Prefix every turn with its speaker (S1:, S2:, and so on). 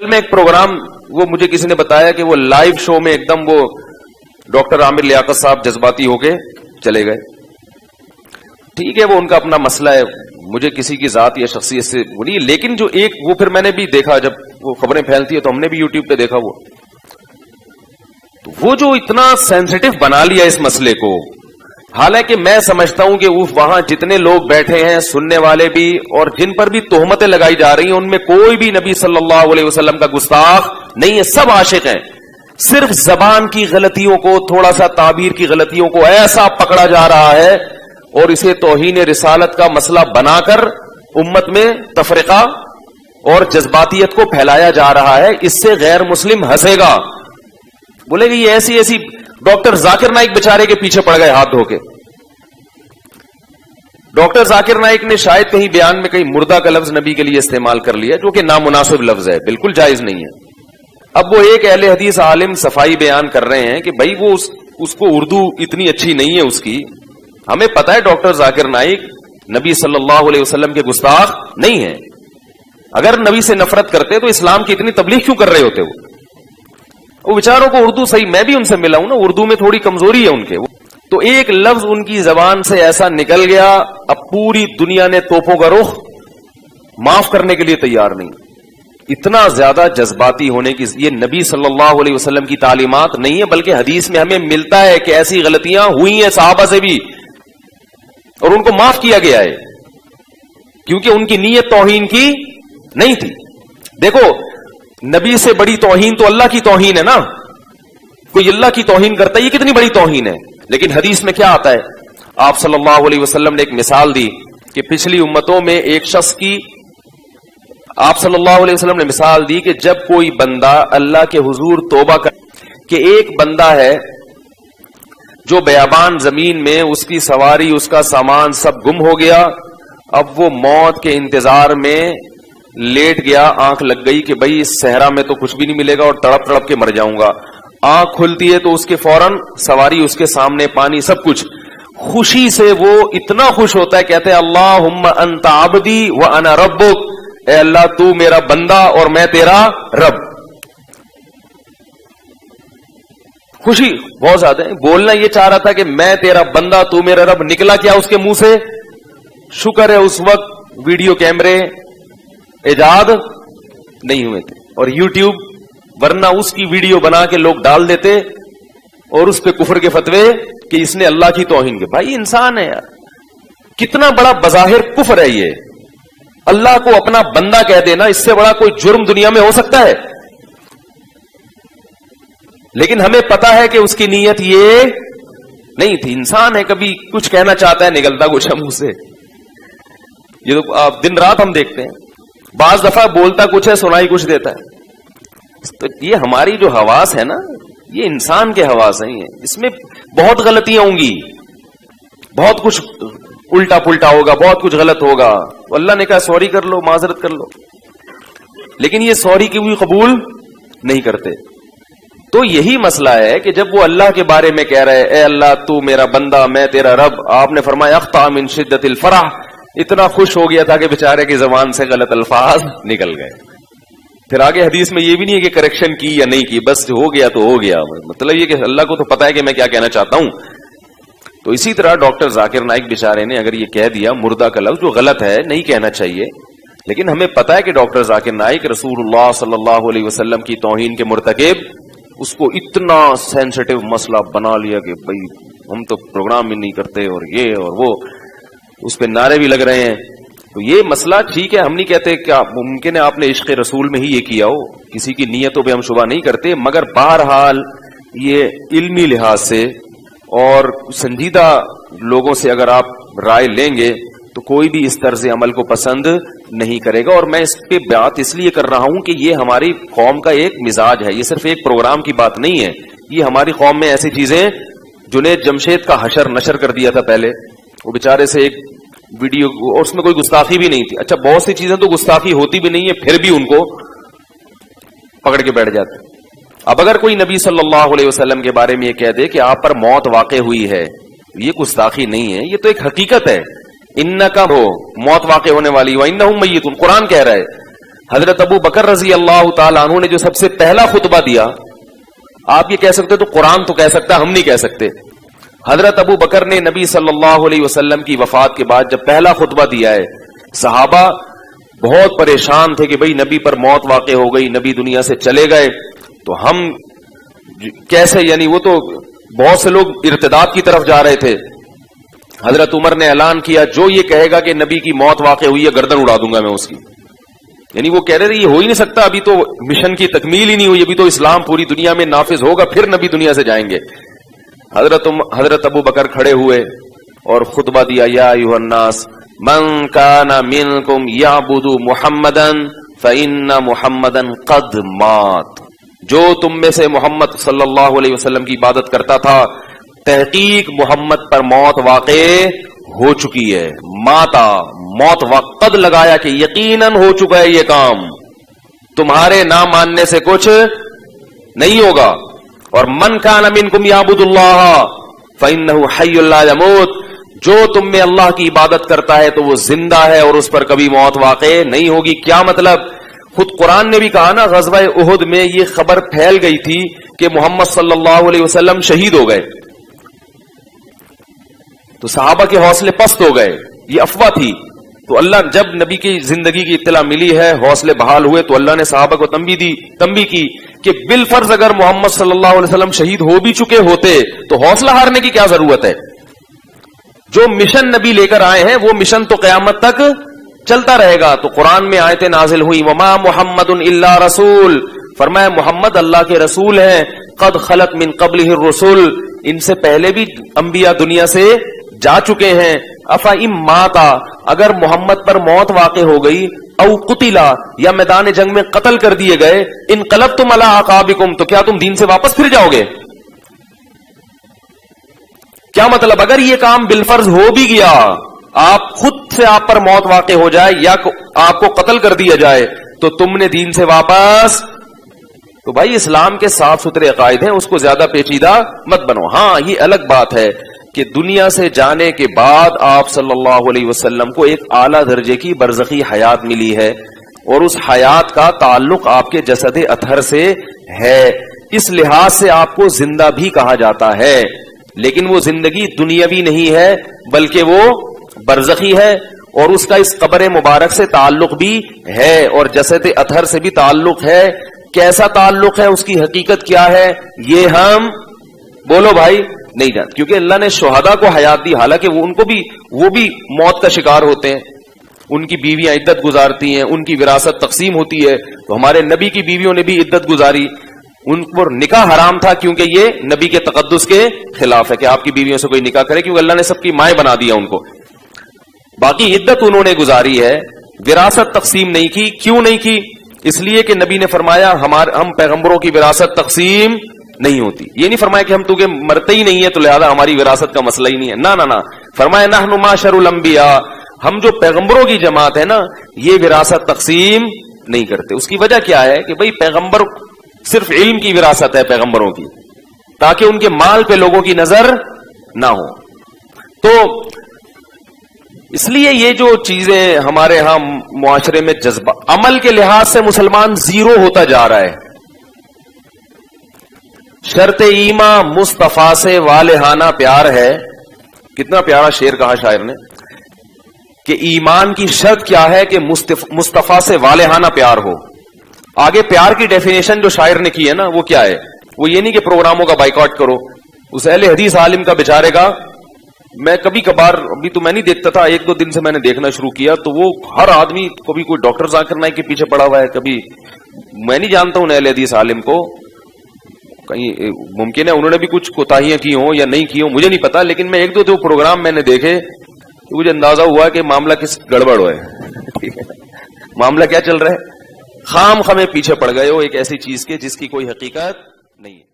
S1: میں ایک پروگرام وہ مجھے کسی نے بتایا کہ وہ لائیو شو میں ایک دم وہ ڈاکٹر عامر لیاقت صاحب جذباتی ہو کے چلے گئے. ٹھیک ہے وہ ان کا اپنا مسئلہ ہے, مجھے کسی کی ذات یا شخصیت سے وہ نہیں, لیکن جو ایک وہ پھر میں نے بھی دیکھا جب وہ خبریں پھیلتی ہے تو ہم نے بھی یوٹیوب پہ دیکھا وہ جو اتنا سینسیٹیو بنا لیا اس مسئلے کو, حالانکہ میں سمجھتا ہوں کہ وہاں جتنے لوگ بیٹھے ہیں سننے والے بھی اور جن پر بھی تہمتیں لگائی جا رہی ہیں ان میں کوئی بھی نبی صلی اللہ علیہ وسلم کا گستاخ نہیں ہے, سب عاشق ہیں. صرف زبان کی غلطیوں کو, تھوڑا سا تعبیر کی غلطیوں کو ایسا پکڑا جا رہا ہے اور اسے توہین رسالت کا مسئلہ بنا کر امت میں تفرقہ اور جذباتیت کو پھیلایا جا رہا ہے. اس سے غیر مسلم ہنسے گا, بولے گی یہ ایسی ایسی. ڈاکٹر ذاکر نائک بیچارے کے پیچھے پڑ گئے ہاتھ دھو کے. ڈاکٹر ذاکر نائک نے شاید کہیں بیان میں کہیں مردہ کا لفظ نبی کے لیے استعمال کر لیا, جو کہ نامناسب لفظ ہے, بالکل جائز نہیں ہے. اب وہ ایک اہل حدیث عالم صفائی بیان کر رہے ہیں کہ بھائی وہ اس کو اردو اتنی اچھی نہیں ہے اس کی. ہمیں پتا ہے ڈاکٹر ذاکر نائک نبی صلی اللہ علیہ وسلم کے گستاخ نہیں ہے. اگر نبی سے نفرت کرتے تو اسلام کی اتنی تبلیغ کیوں کر رہے ہوتے وہ بیچاروں کو اردو صحیح, میں بھی ان سے ملا ہوں نا, اردو میں تھوڑی کمزوری ہے ان کے. تو ایک لفظ ان کی زبان سے ایسا نکل گیا, اب پوری دنیا نے توپوں کا رخ معاف کرنے کے لیے تیار نہیں. اتنا زیادہ جذباتی ہونے کی یہ نبی صلی اللہ علیہ وسلم کی تعلیمات نہیں ہے, بلکہ حدیث میں ہمیں ملتا ہے کہ ایسی غلطیاں ہوئی ہیں صحابہ سے بھی اور ان کو معاف کیا گیا ہے, کیونکہ ان کی نیت توہین کی نہیں تھی. دیکھو نبی سے بڑی توہین تو اللہ کی توہین ہے نا, کوئی اللہ کی توہین کرتا ہے یہ کتنی بڑی توہین ہے. لیکن حدیث میں کیا آتا ہے, آپ صلی اللہ علیہ وسلم نے ایک مثال دی کہ پچھلی امتوں میں ایک شخص کی, آپ صلی اللہ علیہ وسلم نے مثال دی کہ جب کوئی بندہ اللہ کے حضور توبہ کر, کہ ایک بندہ ہے جو بیابان زمین میں اس کی سواری اس کا سامان سب گم ہو گیا, اب وہ موت کے انتظار میں لیٹ گیا, آنکھ لگ گئی کہ بھئی اس صحرا میں تو کچھ بھی نہیں ملے گا اور تڑپ تڑپ کے مر جاؤں گا. آنکھ کھلتی ہے تو اس کے فوراً سواری اس کے سامنے, پانی سب کچھ. خوشی سے وہ اتنا خوش ہوتا ہے, کہتے ہیں اللہم انت عبدی وانا ربک, اے اللہ تو میرا بندہ اور میں تیرا رب. خوشی بہت زیادہ ہے. بولنا یہ چاہ رہا تھا کہ میں تیرا بندہ تو میرا رب, نکلا کیا اس کے منہ سے؟ شکر ہے اس وقت ویڈیو کیمرے ایجاد نہیں ہوئے تھے اور یوٹیوب, ورنہ اس کی ویڈیو بنا کے لوگ ڈال دیتے اور اس پہ کفر کے فتوے کہ اس نے اللہ کی توہین کی. بھائی انسان ہے یار, کتنا بڑا بظاہر کفر ہے یہ, اللہ کو اپنا بندہ کہہ دینا, اس سے بڑا کوئی جرم دنیا میں ہو سکتا ہے؟ لیکن ہمیں پتا ہے کہ اس کی نیت یہ نہیں تھی. انسان ہے, کبھی کچھ کہنا چاہتا ہے نکلتا کچھ منہ سے. یہ تو دن رات ہم دیکھتے ہیں, بعض دفعہ بولتا کچھ ہے سنائی کچھ دیتا ہے. تو یہ ہماری جو حواس ہے نا, یہ انسان کے حواس ہیں, اس میں بہت غلطیاں ہوں گی, بہت کچھ الٹا پلٹا ہوگا, بہت کچھ غلط ہوگا. اللہ نے کہا سوری کر لو, معذرت کر لو, لیکن یہ سوری کی بھی قبول نہیں کرتے. تو یہی مسئلہ ہے کہ جب وہ اللہ کے بارے میں کہہ رہے اے اللہ تو میرا بندہ میں تیرا رب, آپ نے فرمایا اخطا من شدت الفرح, اتنا خوش ہو گیا تھا کہ بیچارے کی زبان سے غلط الفاظ نکل گئے. پھر آگے حدیث میں یہ بھی نہیں ہے کہ کریکشن کی یا نہیں کی, بس ہو گیا تو ہو گیا. مطلب یہ کہ اللہ کو تو پتا ہے کہ میں کیا کہنا چاہتا ہوں. تو اسی طرح ڈاکٹر ذاکر نائک بیچارے نے اگر یہ کہہ دیا مردہ کا لفظ, جو غلط ہے, نہیں کہنا چاہیے, لیکن ہمیں پتا ہے کہ ڈاکٹر ذاکر نائک رسول اللہ صلی اللہ علیہ وسلم کی توہین کے مرتکب, اس کو اتنا سینسیٹیو مسئلہ بنا لیا کہ بھئی ہم تو پروگرام بھی نہیں کرتے اور یہ اور وہ, اس پہ نعرے بھی لگ رہے ہیں. تو یہ مسئلہ ٹھیک ہے, ہم نہیں کہتے کہ ممکن ہے آپ نے عشق رسول میں ہی یہ کیا ہو, کسی کی نیتوں پہ ہم شبہ نہیں کرتے, مگر بہرحال یہ علمی لحاظ سے اور سنجیدہ لوگوں سے اگر آپ رائے لیں گے تو کوئی بھی اس طرز عمل کو پسند نہیں کرے گا. اور میں اس پہ بات اس لیے کر رہا ہوں کہ یہ ہماری قوم کا ایک مزاج ہے, یہ صرف ایک پروگرام کی بات نہیں ہے. یہ ہماری قوم میں ایسی چیزیں, جنید جمشید کا حشر نشر کر دیا تھا پہلے, وہ بیچارے سے ایک ویڈیو, اور اس میں کوئی گستاخی بھی نہیں تھی. اچھا بہت سی چیزیں تو گستاخی ہوتی بھی نہیں ہے, پھر بھی ان کو پکڑ کے بیٹھ جاتے. اب اگر کوئی نبی صلی اللہ علیہ وسلم کے بارے میں یہ کہہ دے کہ آپ پر موت واقع ہوئی ہے, یہ گستاخی نہیں ہے, یہ تو ایک حقیقت ہے. انکا ہو موت واقع ہونے والی, وانہم میتون, قرآن کہہ رہا ہے. حضرت ابو بکر رضی اللہ تعالیٰ عنہ نے جو سب سے پہلا خطبہ دیا، آپ یہ کہہ سکتے تو قرآن تو کہہ سکتا، ہم نہیں کہہ سکتے. حضرت ابو بکر نے نبی صلی اللہ علیہ وسلم کی وفات کے بعد جب پہلا خطبہ دیا ہے، صحابہ بہت پریشان تھے کہ بھئی نبی پر موت واقع ہو گئی، نبی دنیا سے چلے گئے، تو ہم کیسے، یعنی وہ تو بہت سے لوگ ارتداد کی طرف جا رہے تھے. حضرت عمر نے اعلان کیا جو یہ کہے گا کہ نبی کی موت واقع ہوئی ہے گردن اڑا دوں گا میں اس کی. یعنی وہ کہہ رہے تھے یہ ہو ہی نہیں سکتا، ابھی تو مشن کی تکمیل ہی نہیں ہوئی، ابھی تو اسلام پوری دنیا میں نافذ ہوگا پھر نبی دنیا سے جائیں گے. حضرت ابو بکر کھڑے ہوئے اور خطبہ دیا، یا ایھا الناس من کان منکم یعبد محمدا فإن محمدا قد مات. جو تم میں سے محمد صلی اللہ علیہ وسلم کی عبادت کرتا تھا، تحقیق محمد پر موت واقع ہو چکی ہے. ماتا، موت وقت لگایا کہ یقیناً ہو چکا ہے یہ کام، تمہارے نہ ماننے سے کچھ نہیں ہوگا. اور من کان منکم یعبد اللہ فإنہ حی لا یموت، جو تم میں اللہ کی عبادت کرتا ہے تو وہ زندہ ہے اور اس پر کبھی موت واقع نہیں ہوگی. کیا مطلب؟ خود قرآن نے بھی کہا نا، غزوہ احد میں یہ خبر پھیل گئی تھی کہ محمد صلی اللہ علیہ وسلم شہید ہو گئے، تو صحابہ کے حوصلے پست ہو گئے، یہ افواہ تھی. تو اللہ جب نبی کی زندگی کی اطلاع ملی ہے، حوصلے بحال ہوئے، تو اللہ نے صحابہ کو تنبیہ کی کہ بالفرض اگر محمد صلی اللہ علیہ وسلم شہید ہو بھی چکے ہوتے تو حوصلہ ہارنے کی کیا ضرورت ہے. جو مشن نبی لے کر آئے ہیں وہ مشن تو قیامت تک چلتا رہے گا. تو قرآن میں آیتیں نازل ہوئی، وما محمد الا رسول، فرمایا محمد اللہ کے رسول ہیں، قد خلت من قبلہ الرسل، ان سے پہلے بھی انبیاء دنیا سے جا چکے ہیں. افئن ماتا، اگر محمد پر موت واقع ہو گئی، او قتلا، یا میدان جنگ میں قتل کر دیے گئے، انقلبتم علی اعقابکم، تو کیا تم دین سے واپس پھر جاؤ گے؟ کیا مطلب؟ اگر یہ کام بالفرض ہو بھی گیا، آپ خود سے آپ پر موت واقع ہو جائے یا آپ کو قتل کر دیا جائے، تو تم نے دین سے واپس. تو بھائی اسلام کے صاف ستھرے عقائد ہیں، اس کو زیادہ پیچیدہ مت بنو. ہاں یہ الگ بات ہے کہ دنیا سے جانے کے بعد آپ صلی اللہ علیہ وسلم کو ایک اعلیٰ درجے کی برزخی حیات ملی ہے، اور اس حیات کا تعلق آپ کے جسد اطہر سے ہے، اس لحاظ سے آپ کو زندہ بھی کہا جاتا ہے. لیکن وہ زندگی دنیاوی نہیں ہے بلکہ وہ برزخی ہے، اور اس کا اس قبر مبارک سے تعلق بھی ہے اور جسد اطہر سے بھی تعلق ہے. کیسا تعلق ہے، اس کی حقیقت کیا ہے، یہ ہم بولو بھائی نہیں جانتے، کیونکہ اللہ نے شہداء کو حیات دی، حالانکہ وہ بھی موت کا شکار ہوتے ہیں، ان کی بیویاں عدت گزارتی ہیں، ان کی وراثت تقسیم ہوتی ہے. تو ہمارے نبی کی بیویوں نے بھی عدت گزاری، ان پر نکاح حرام تھا کیونکہ یہ نبی کے تقدس کے خلاف ہے کہ آپ کی بیویوں سے کوئی نکاح کرے، کیونکہ اللہ نے سب کی مائیں بنا دیا ان کو. باقی عدت انہوں نے گزاری ہے، وراثت تقسیم نہیں کی. کیوں نہیں کی؟ اس لیے کہ نبی نے فرمایا ہم پیغمبروں کی وراثت تقسیم نہیں ہوتی. یہ نہیں فرمایا کہ ہم تو کہ مرتے ہی نہیں ہے تو لہذا ہماری وراثت کا مسئلہ ہی نہیں ہے، نہ فرمایا نحن معاشر الانبیاء، ہم جو پیغمبروں کی جماعت ہے نا، یہ وراثت تقسیم نہیں کرتے. اس کی وجہ کیا ہے کہ بھئی پیغمبر صرف علم کی وراثت ہے پیغمبروں کی، تاکہ ان کے مال پہ لوگوں کی نظر نہ ہو. تو اس لیے یہ جو چیزیں ہمارے ہاں معاشرے میں جذبہ، عمل کے لحاظ سے مسلمان زیرو ہوتا جا رہا ہے. شرط ایمان مصطفیٰ سے والہانہ پیار ہے. کتنا پیارا شعر کہا شاعر نے کہ ایمان کی شرط کیا ہے کہ مصطفیٰ سے والہانہ پیار ہو. آگے پیار کی ڈیفینیشن جو شاعر نے کی ہے نا، وہ کیا ہے؟ وہ یہ نہیں کہ پروگراموں کا بائیکاٹ کرو. اس اہل حدیث عالم کا بیچارے گا، میں کبھی کبھار، ابھی تو میں نہیں دیکھتا تھا، 1-2 دن سے میں نے دیکھنا شروع کیا، تو وہ ہر آدمی کبھی کوئی ڈاکٹر ذاکر نائک کے پیچھے پڑا ہوا ہے، کبھی میں نہیں جانتا ہوں اہل حدیث عالم کو، کہیں ممکن ہے انہوں نے بھی کچھ کوتاہیاں کی ہوں یا نہیں کی ہوں، مجھے نہیں پتا. لیکن میں 1-2 پروگرام میں نے دیکھے تو مجھے اندازہ ہوا کہ معاملہ کس گڑبڑ ہوا ہے. معاملہ کیا چل رہا ہے؟ خام خامے پیچھے پڑ گئے ہو ایک ایسی چیز کے جس کی کوئی حقیقت نہیں ہے.